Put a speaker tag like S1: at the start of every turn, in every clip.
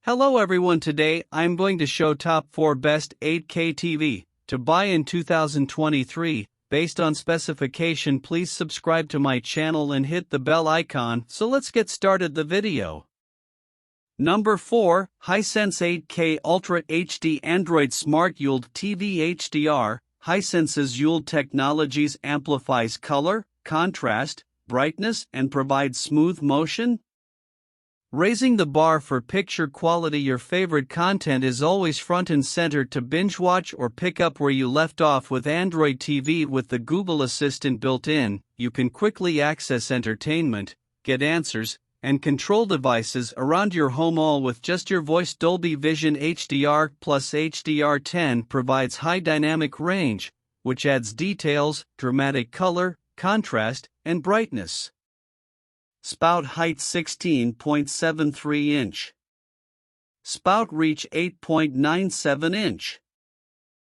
S1: Hello everyone, today I'm going to show top 4 best 8K TV to buy in 2023. Based on specification, please subscribe to my channel and hit the bell icon. So let's get started the video. Number 4, Hisense 8K Ultra HD Android Smart ULED TV HDR. Hisense's ULED technologies amplifies color, contrast, brightness and provides smooth motion, raising the bar for picture quality. Your favorite content is always front and center to binge watch or pick up where you left off. With Android TV with the Google Assistant built in, you can quickly access entertainment, get answers, and control devices around your home, all with just your voice. Dolby Vision HDR plus HDR10 provides high dynamic range, which adds details, dramatic color, contrast, and brightness. Spout height 16.73 inch. Spout reach 8.97 inch.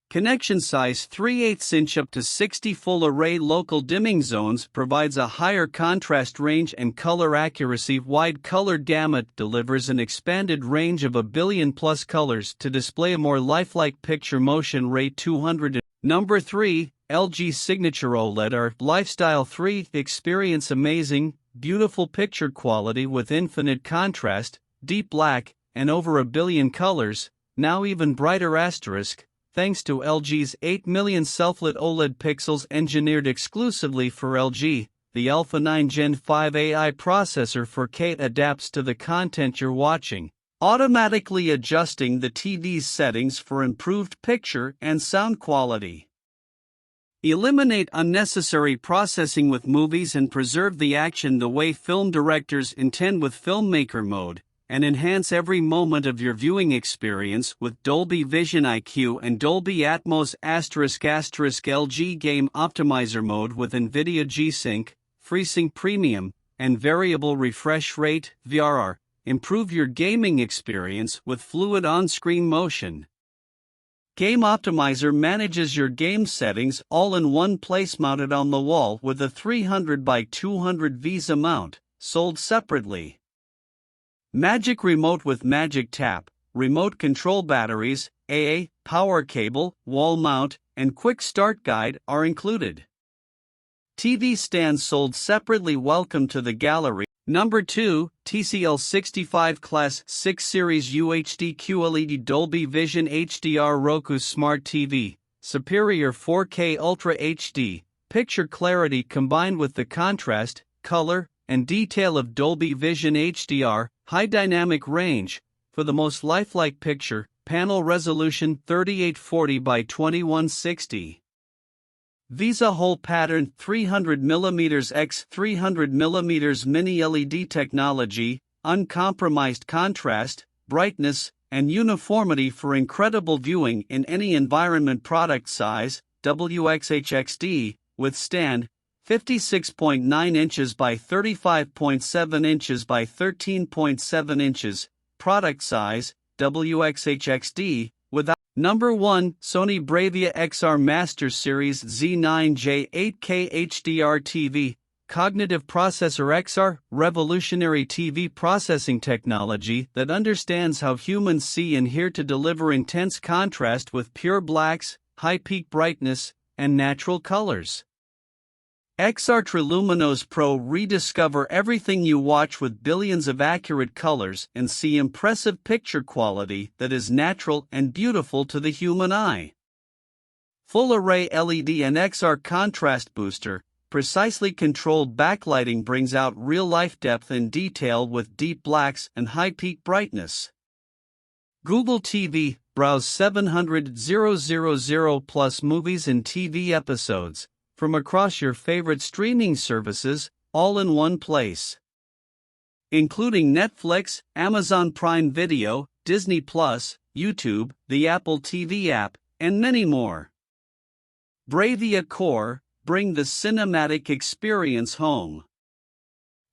S1: Connection size 3/8 inch up to 60. Full array local dimming zones provides a higher contrast range and color accuracy. Wide color gamut delivers an expanded range of 1 billion plus colors to display a more lifelike picture. Motion rate 200. Number 3, LG SIGNATURE OLED or Lifestyle 3. Experience amazing, beautiful picture quality with infinite contrast, deep black, and over 1 billion colors, now even brighter asterisk, thanks to LG's 8 million self-lit OLED pixels engineered exclusively for LG. The Alpha 9 Gen 5 AI processor for K adapts to the content you're watching, automatically adjusting the TV's settings for improved picture and sound quality. Eliminate unnecessary processing with movies and preserve the action the way film directors intend with Filmmaker Mode, and enhance every moment of your viewing experience with Dolby Vision IQ and Dolby Atmos *** LG Game Optimizer Mode with NVIDIA G-Sync, FreeSync Premium, and Variable Refresh Rate (VRR). Improve your gaming experience with fluid on-screen motion. Game Optimizer manages your game settings all in one place, mounted on the wall with a 300 by 200 VESA mount, sold separately. Magic Remote with Magic Tap, remote control batteries, AA, power cable, wall mount, and quick start guide are included. TV stand sold separately. Welcome to the gallery. Number 2, TCL 65 Class 6 Series UHD QLED Dolby Vision HDR Roku Smart TV. Superior 4K Ultra HD picture clarity combined with the contrast, color, and detail of Dolby Vision HDR. High dynamic range for the most lifelike picture. Panel resolution 3840 by 2160. VESA hole pattern 300mm x 300mm mini LED technology. Uncompromised contrast, brightness, and uniformity for incredible viewing in any environment. Product size WXHXD with stand 56.9 inches by 35.7 inches by 13.7 inches. Product size WXHXD without. Number 1, Sony BRAVIA XR Master Series Z9J 8K HDR TV. Cognitive Processor XR, revolutionary TV processing technology that understands how humans see and hear to deliver intense contrast with pure blacks, high peak brightness, and natural colors. XR Triluminos Pro. Rediscover everything you watch with billions of accurate colors and see impressive picture quality that is natural and beautiful to the human eye. Full array LED and XR contrast booster. Precisely controlled backlighting brings out real-life depth and detail with deep blacks and high peak brightness. Google TV. Browse 700,000 plus movies and TV episodes from across your favorite streaming services, all in one place. Including Netflix, Amazon Prime Video, Disney+, YouTube, the Apple TV app, and many more. BRAVIA Core, bring the cinematic experience home.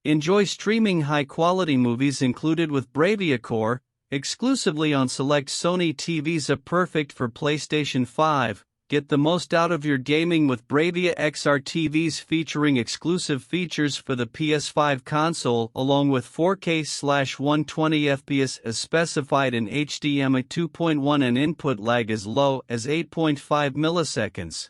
S1: Enjoy streaming high-quality movies included with BRAVIA Core, exclusively on select Sony TVs. Perfect for PlayStation 5, Get the most out of your gaming with BRAVIA XR TVs featuring exclusive features for the PS5 console along with 4K/120 FPS as specified in HDMI 2.1 and input lag as low as 8.5 milliseconds.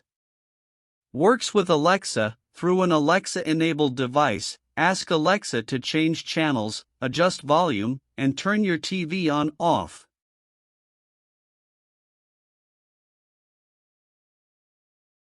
S1: Works with Alexa. Through an Alexa-enabled device, ask Alexa to change channels, adjust volume, and turn your TV on/off.